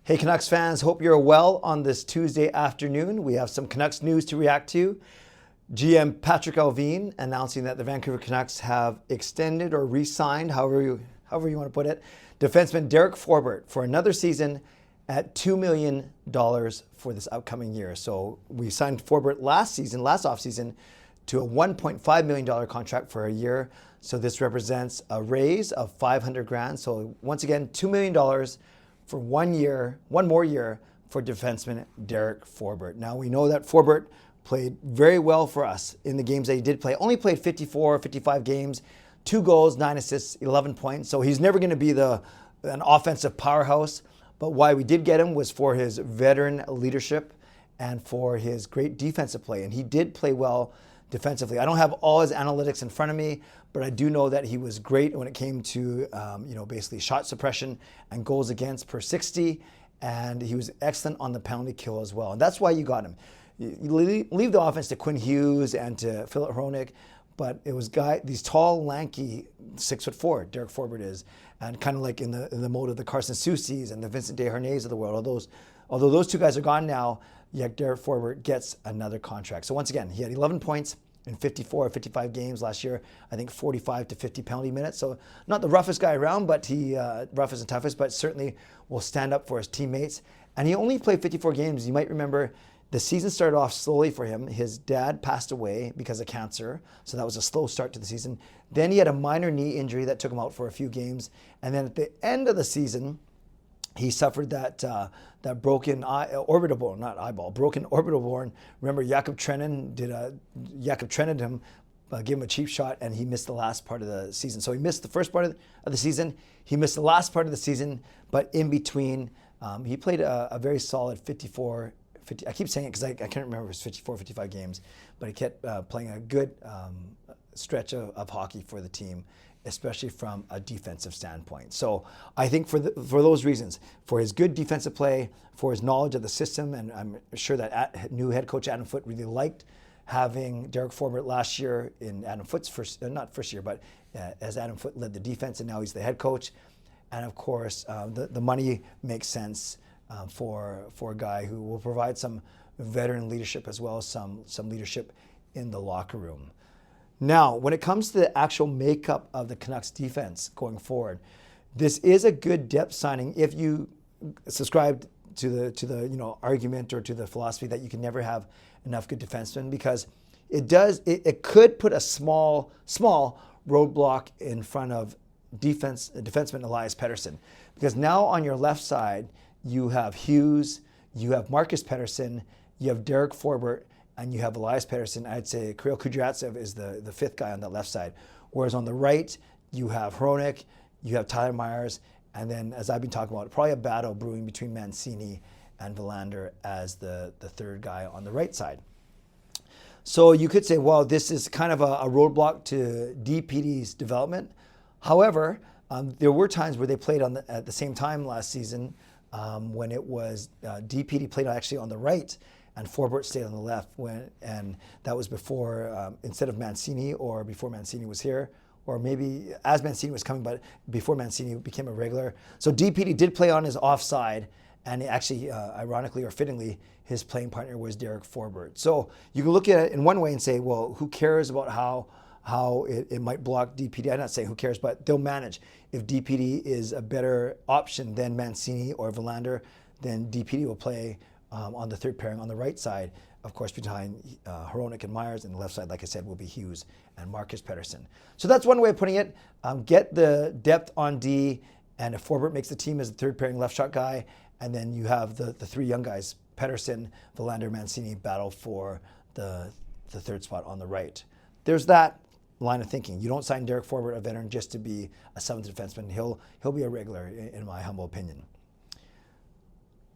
Hey Canucks fans, hope you're well on this Tuesday afternoon. We have some Canucks news to react to. GM Patrik Allvin announcing that the Vancouver Canucks have extended or re-signed, however you want to put it, defenseman Derek Forbort for another season at $2 million for this upcoming year. So we signed Forbort last offseason, to a $1.5 million contract for a year. So this represents a raise of $500,000. So once again, $2 million for 1 year, one more year for defenseman Derek Forbort. Now we know that Forbort played very well for us in the games that he did play. Only played 55 games, 2 goals, 9 assists, 11 points. So he's never going to be an offensive powerhouse. But why we did get him was for his veteran leadership and for his great defensive play. And he did play well defensively. I don't have all his analytics in front of me, but I do know that he was great when it came to basically shot suppression and goals against per 60, and he was excellent on the penalty kill as well. And that's why you got him. You leave the offense to Quinn Hughes and to Philip Hronek, but it was these tall, lanky, 6'4", Derek Forbort is, and kind of like in the mode of the Carson Soucies and the Vincent Desharnais of the world. Although those two guys are gone now, yet Derek Forbort gets another contract. So once again, he had 11 points in 54 or 55 games last year. I think 45 to 50 penalty minutes. So not the roughest guy around, but he roughest and toughest, but certainly will stand up for his teammates. And he only played 54 games. You might remember the season started off slowly for him. His dad passed away because of cancer, so that was a slow start to the season. Then he had a minor knee injury that took him out for a few games. And then at the end of the season, he suffered that broken orbital bone. Remember, Jakob Trenin him, gave him a cheap shot, and he missed the last part of the season. So he missed the first part of the season. He missed the last part of the season, but in between, he played a very solid 50. I keep saying it because I can't remember if it was 54, 55 games, but he kept playing a good stretch of hockey for the team, especially from a defensive standpoint. So I think for those reasons, for his good defensive play, for his knowledge of the system, and I'm sure that new head coach Adam Foote really liked having Derek Forbort last year in Adam Foote's not first year, but as Adam Foote led the defense, and now he's the head coach. And of course, the money makes sense for a guy who will provide some veteran leadership as well as some leadership in the locker room. Now, when it comes to the actual makeup of the Canucks defense going forward, this is a good depth signing if you subscribe to the argument or to the philosophy that you can never have enough good defensemen, because it could put a small roadblock in front of defenseman Elias Pettersson, because now on your left side you have Hughes, you have Marcus Pettersson, you have Derek Forbort, and you have Elias Pettersson. I'd say Kirill Kudryavtsev is the fifth guy on that left side. Whereas on the right, you have Hronek, you have Tyler Myers, and then, as I've been talking about, probably a battle brewing between Mancini and Bovenlander as the third guy on the right side. So you could say, well, this is kind of a roadblock to DPD's development. However, there were times where they played at the same time last season when it was DPD played actually on the right, and Forbort stayed on the left, and that was before, instead of Mancini, or before Mancini was here, or maybe as Mancini was coming, but before Mancini became a regular. So DPD did play on his offside, and actually, ironically or fittingly, his playing partner was Derek Forbort. So you can look at it in one way and say, well, who cares about how it might block DPD? I'm not saying who cares, but they'll manage. If DPD is a better option than Mancini or Bovenlander, then DPD will play on the third pairing on the right side, of course, behind Hronek and Myers, and the left side, like I said, will be Hughes and Marcus Pettersson. So that's one way of putting it. Get the depth on D, and if Forbort makes the team as the third pairing left shot guy, and then you have the three young guys, Pettersson, Bovenlander, Mancini, battle for the third spot on the right. There's that line of thinking. You don't sign Derek Forbort, a veteran, just to be a seventh defenseman. He'll be a regular, in my humble opinion.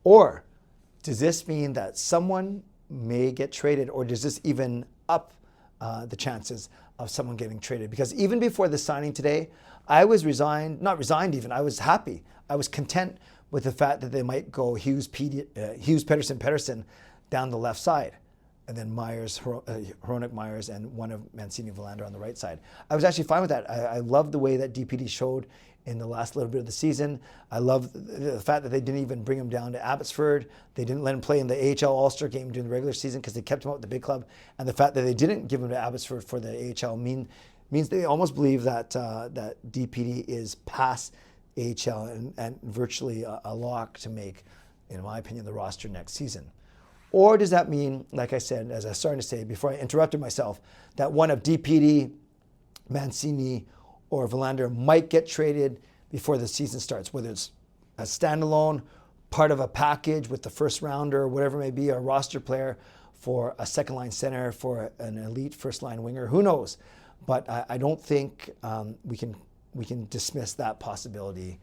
Or does this mean that someone may get traded, or does this even up the chances of someone getting traded? Because even before the signing today, I was not resigned even, I was happy. I was content with the fact that they might go Hughes, Pettersson down the left side. and then Myers, Hronek Myers, and one of Mancini Verlander on the right side. I was actually fine with that. I love the way that DPD showed in the last little bit of the season. I love the fact that they didn't even bring him down to Abbotsford. They didn't let him play in the AHL All-Star game during the regular season because they kept him out with the big club. And the fact that they didn't give him to Abbotsford for the AHL means they almost believe that that DPD is past AHL and virtually a lock to make, in my opinion, the roster next season. Or does that mean, like I said, as I was starting to say before I interrupted myself, that one of DPD, Mancini, or Verlander might get traded before the season starts, whether it's a standalone, part of a package with the first rounder, or whatever it may be, a roster player for a second line center, for an elite first line winger, who knows? But I don't think we can dismiss that possibility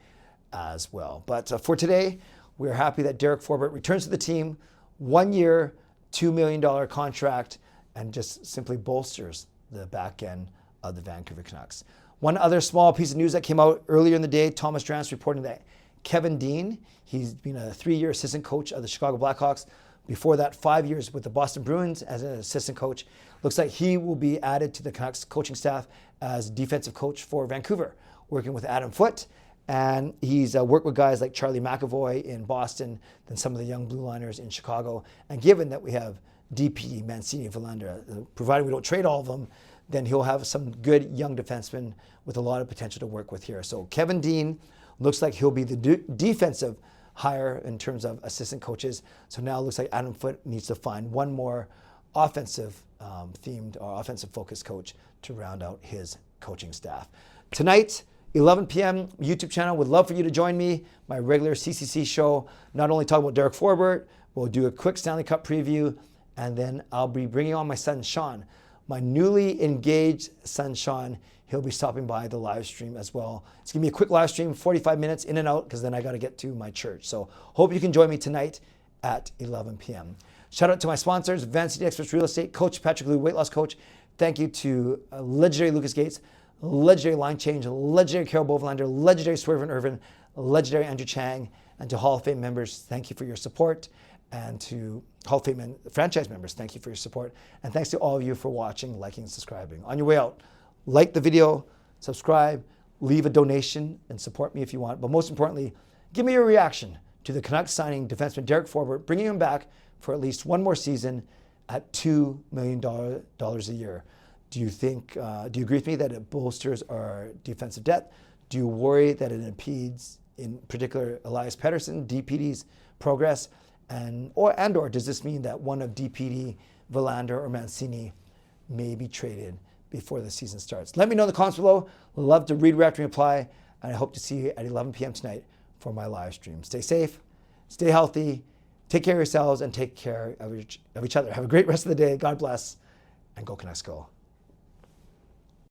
as well. But for today, we're happy that Derek Forbort returns to the team. 1 year, $2 million contract, and just simply bolsters the back end of the Vancouver Canucks. One other small piece of news that came out earlier in the day, Thomas Drance reporting that Kevin Dean, he's been a 3-year assistant coach of the Chicago Blackhawks. Before that, 5 years with the Boston Bruins as an assistant coach. Looks like he will be added to the Canucks coaching staff as defensive coach for Vancouver, working with Adam Foote. And he's worked with guys like Charlie McAvoy in Boston, then some of the young blue liners in Chicago. And given that we have DP, Mancini, Verlander, provided we don't trade all of them, then he'll have some good young defensemen with a lot of potential to work with here. So Kevin Dean looks like he'll be the defensive hire in terms of assistant coaches. So now it looks like Adam Foote needs to find one more offensive themed or offensive focused coach to round out his coaching staff. Tonight, 11 p.m. YouTube channel. Would love for you to join me. My regular CCC show. Not only talk about Derek Forbort, we'll do a quick Stanley Cup preview, and then I'll be bringing on my son Sean, my newly engaged son Sean. He'll be stopping by the live stream as well. It's gonna be a quick live stream, 45 minutes in and out, because then I got to get to my church. So hope you can join me tonight at 11 p.m. Shout out to my sponsors, Van City Experts Real Estate, Coach Patrik Lou, weight loss coach. Thank you to legendary Lucas Gates, legendary Line Change, legendary Carol Bovenlander, legendary Swervin Yrvin, legendary Andrew Chang, and to Hall of Fame members, thank you for your support. And to Hall of Fame franchise members, thank you for your support. And thanks to all of you for watching, liking, and subscribing. On your way out, like the video, subscribe, leave a donation, and support me if you want. But most importantly, give me your reaction to the Canucks signing defenseman Derek Forbort, bringing him back for at least one more season at $2 million a year. Do you agree with me that it bolsters our defensive depth? Do you worry that it impedes, in particular, Elias Pettersson, DPD's progress? Or does this mean that one of DPD, Verlander, or Mancini may be traded before the season starts? Let me know in the comments below. Love to read, react, and reply. And I hope to see you at 11 p.m. tonight for my live stream. Stay safe, stay healthy, take care of yourselves, and take care of each other. Have a great rest of the day. God bless, and go Canucks go.